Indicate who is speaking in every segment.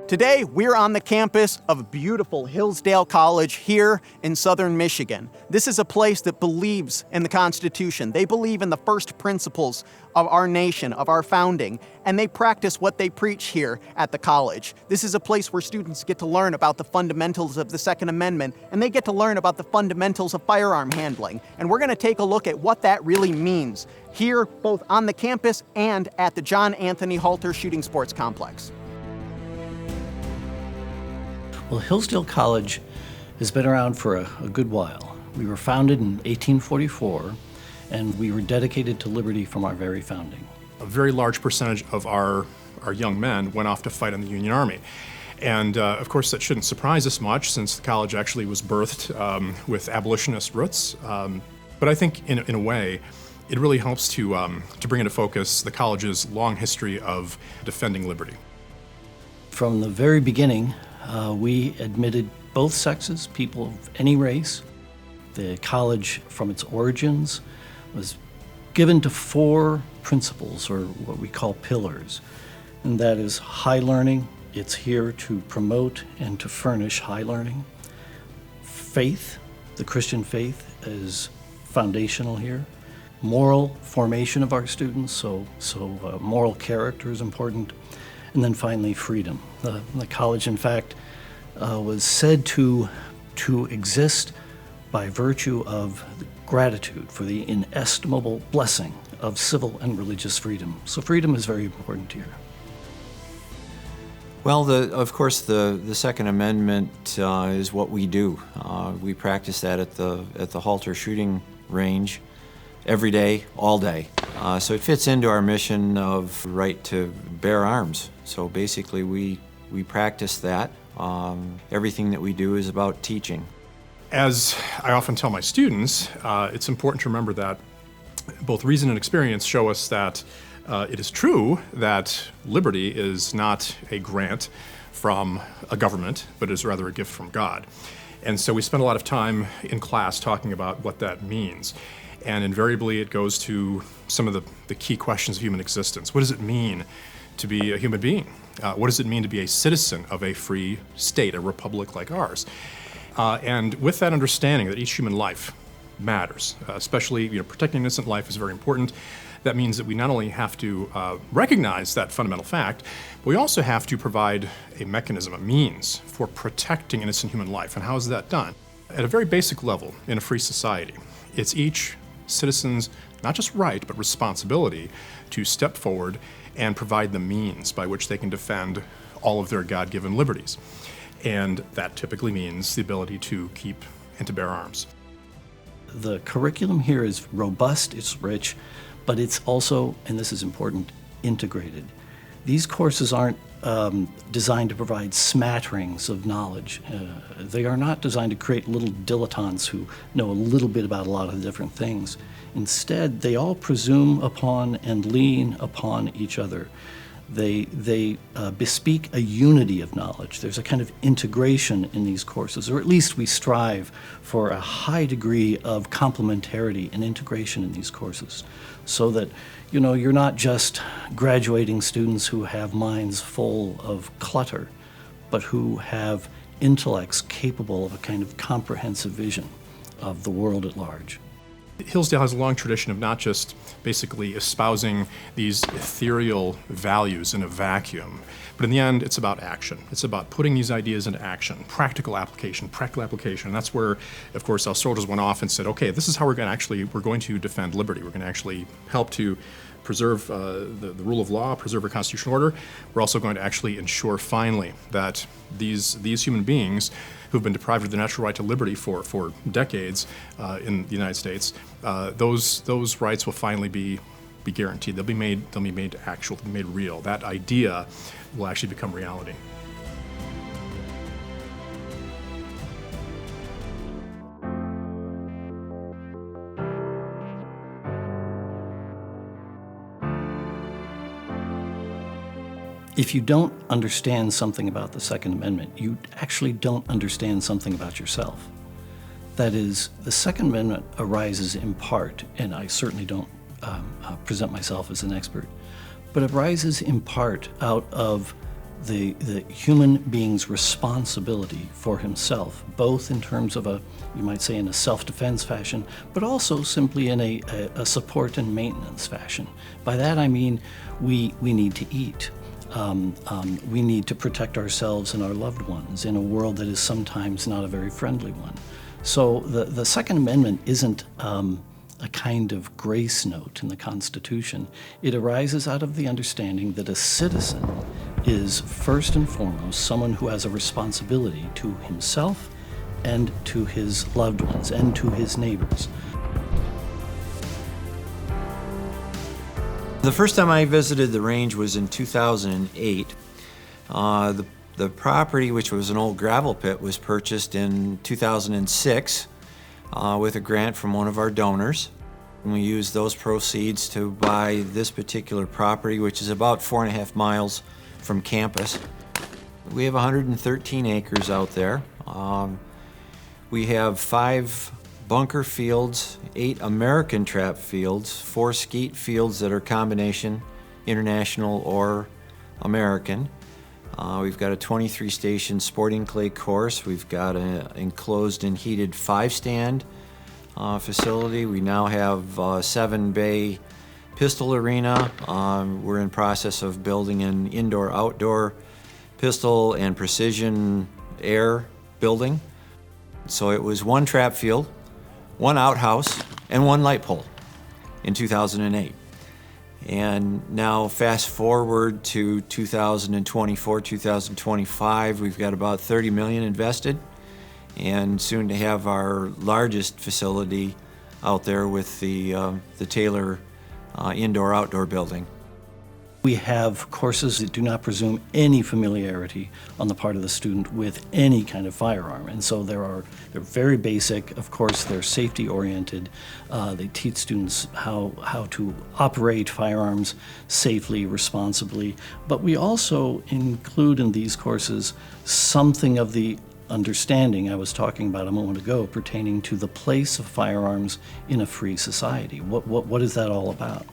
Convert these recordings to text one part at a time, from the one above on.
Speaker 1: Today, we're on the campus of beautiful Hillsdale College here in southern Michigan. This is a place that believes in the Constitution. They believe in the first principles of our nation, of our founding, and they practice what they preach here at the college. This is a place where students get to learn about the fundamentals of the Second Amendment, and they get to learn about the fundamentals of firearm handling. And we're going to take a look at what that really means here, both on the campus and at the John Anthony Halter Shooting Sports Complex.
Speaker 2: Well, Hillsdale College has been around for a good while. We were founded in 1844, and we were dedicated to liberty from our very founding.
Speaker 3: A very large percentage of our young men went off to fight in the Union Army. And of course, that shouldn't surprise us much, since the college actually was birthed with abolitionist roots. But I think in a way, it really helps to bring into focus the college's long history of defending liberty.
Speaker 2: From the very beginning, we admitted both sexes, people of any race. The college, from its origins, was given to four principles, or what we call pillars, and that is high learning. It's here to promote and to furnish high learning. Faith, the Christian faith, is foundational here. Moral formation of our students, so moral character is important. And then finally, freedom. The college, in fact, was said to exist by virtue of gratitude for the inestimable blessing of civil and religious freedom. So freedom is very important here.
Speaker 4: Well, of course, the Second Amendment is what we do. We practice that at the Halter shooting range every day, all day. So it fits into our mission of right to bear arms. So basically, we practice that. Everything that we do is about teaching.
Speaker 3: As I often tell my students, it's important to remember that both reason and experience show us that it is true that liberty is not a grant from a government, but is rather a gift from God. And so we spend a lot of time in class talking about what that means. And invariably it goes to some of the key questions of human existence. What does it mean to be a human being? What does it mean to be a citizen of a free state, a republic like ours? And with that understanding that each human life matters, especially protecting innocent life is very important. That means that we not only have to recognize that fundamental fact, but we also have to provide a mechanism, a means for protecting innocent human life. And how is that done? At a very basic level in a free society, it's each citizen's not just right, but responsibility to step forward and provide the means by which they can defend all of their God-given liberties. And that typically means the ability to keep and to bear arms.
Speaker 2: The curriculum here is robust, it's rich, but it's also, and this is important, integrated. These courses aren't designed to provide smatterings of knowledge. They are not designed to create little dilettantes who know a little bit about a lot of different things. Instead, they all presume upon and lean upon each other. They bespeak a unity of knowledge. There's a kind of integration in these courses, or at least we strive for a high degree of complementarity and integration in these courses, so that you're not just graduating students who have minds full of clutter, but who have intellects capable of a kind of comprehensive vision of the world at large.
Speaker 3: Hillsdale has a long tradition of not just basically espousing these ethereal values in a vacuum, but in the end, it's about action. It's about putting these ideas into action, practical application. And that's where, of course, our soldiers went off and said, okay, this is how we're going to defend liberty. We're going to actually help to preserve the rule of law, preserve our constitutional order. We're also going to actually ensure, finally, that these human beings who've been deprived of the natural right to liberty for decades in the United States, those rights will finally be guaranteed. They'll be made actual, they'll be made real. That idea will actually become reality.
Speaker 2: If you don't understand something about the Second Amendment, you actually don't understand something about yourself. That is, the Second Amendment arises in part, and I certainly don't present myself as an expert, but it arises in part out of the human being's responsibility for himself, both in terms of you might say in a self-defense fashion, but also simply in a support and maintenance fashion. By that I mean we need to eat. We need to protect ourselves and our loved ones in a world that is sometimes not a very friendly one. So the Second Amendment isn't a kind of grace note in the Constitution. It arises out of the understanding that a citizen is first and foremost someone who has a responsibility to himself and to his loved ones and to his neighbors.
Speaker 4: The first time I visited the range was in 2008. The property, which was an old gravel pit, was purchased in 2006 with a grant from one of our donors. And we used those proceeds to buy this particular property, which is about 4.5 miles from campus. We have 113 acres out there. We have 5 bunker fields, 8 American trap fields, 4 skeet fields that are combination international or American. We've got a 23-station sporting clay course. We've got an enclosed and heated 5-stand facility. We now have a 7-bay pistol arena. We're in process of building an indoor-outdoor pistol and precision air building. So it was 1 trap field, 1 outhouse, and 1 light pole in 2008. And now fast forward to 2024, 2025, we've got about $30 million invested, and soon to have our largest facility out there with the Taylor indoor-outdoor building.
Speaker 2: We have courses that do not presume any familiarity on the part of the student with any kind of firearm. And so they're very basic. Of course, they're safety-oriented. They teach students how to operate firearms safely, responsibly. But we also include in these courses something of the understanding I was talking about a moment ago pertaining to the place of firearms in a free society. What is that all about?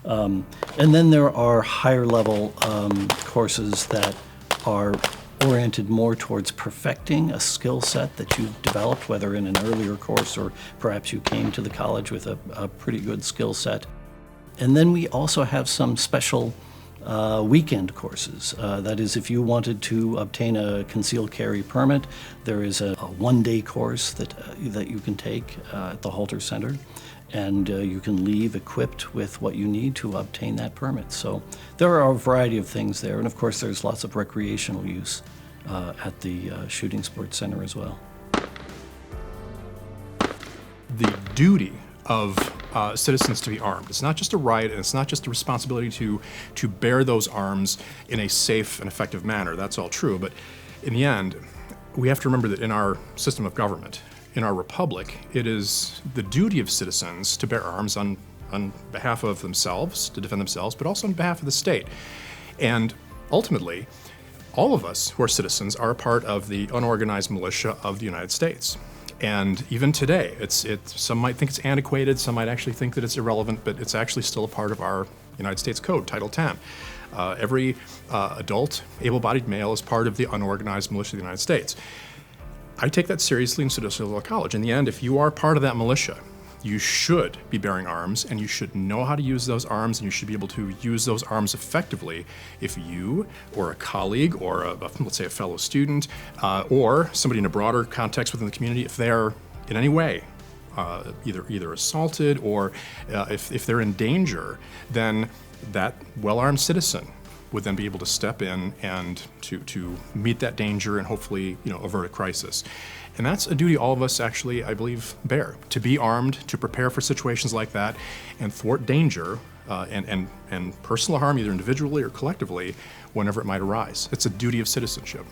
Speaker 2: And then there are higher level courses that are oriented more towards perfecting a skill set that you've developed, whether in an earlier course or perhaps you came to the college with a pretty good skill set. And then we also have some special weekend courses. That is, if you wanted to obtain a concealed carry permit, there is a one-day course that you can take at the Halter Center. And you can leave equipped with what you need to obtain that permit. So there are a variety of things there. And of course, there's lots of recreational use at the Shooting Sports Center as well.
Speaker 3: The duty of citizens to be armed. It's not just a right, and it's not just a responsibility to bear those arms in a safe and effective manner. That's all true. But in the end, we have to remember that in our system of government, in our republic, it is the duty of citizens to bear arms on behalf of themselves, to defend themselves, but also on behalf of the state. And ultimately, all of us who are citizens are a part of the unorganized militia of the United States. And even today, some might think it's antiquated, some might actually think that it's irrelevant, but it's actually still a part of our United States Code, Title 10. Every adult, able-bodied male is part of the unorganized militia of the United States. I take that seriously in Hillsdale College. In the end, if you are part of that militia, you should be bearing arms, and you should know how to use those arms, and you should be able to use those arms effectively if you or a colleague or let's say a fellow student or somebody in a broader context within the community, if they're in any way either assaulted or if they're in danger, then that well-armed citizen would then be able to step in and to meet that danger and hopefully avert a crisis. And that's a duty all of us actually, I believe, bear, to be armed, to prepare for situations like that, and thwart danger and personal harm, either individually or collectively, whenever it might arise. It's a duty of citizenship.